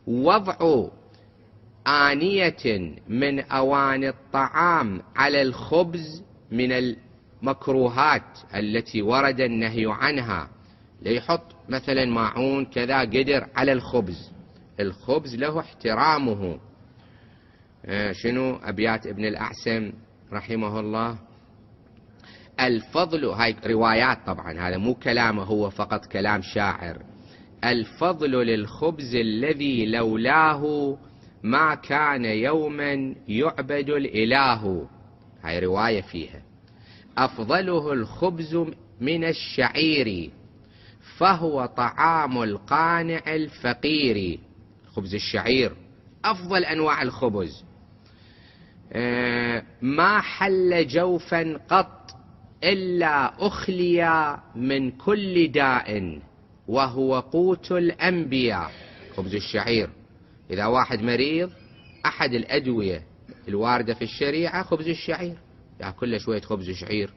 وضع آنية من أواني الطعام على الخبز من المكروهات التي ورد النهي عنها. ليحط مثلا ماعون كذا قدر على الخبز، الخبز له احترامه. شنو أبيات ابن الأعسم رحمه الله؟ الفضل، هاي روايات طبعا، هذا مو كلامه هو فقط، كلام شاعر. الفضل للخبز الذي لولاه ما كان يوما يعبد الإله. هاي رواية فيها. أفضله الخبز من الشعير فهو طعام القانع الفقير. خبز الشعير أفضل أنواع الخبز. ما حل جوفا قط إلا أخلي من كل داء وهو قوت الأنبياء. خبز الشعير، إذا واحد مريض أحد الأدوية الواردة في الشريعة خبز الشعير، يأكل له شوية خبز شعير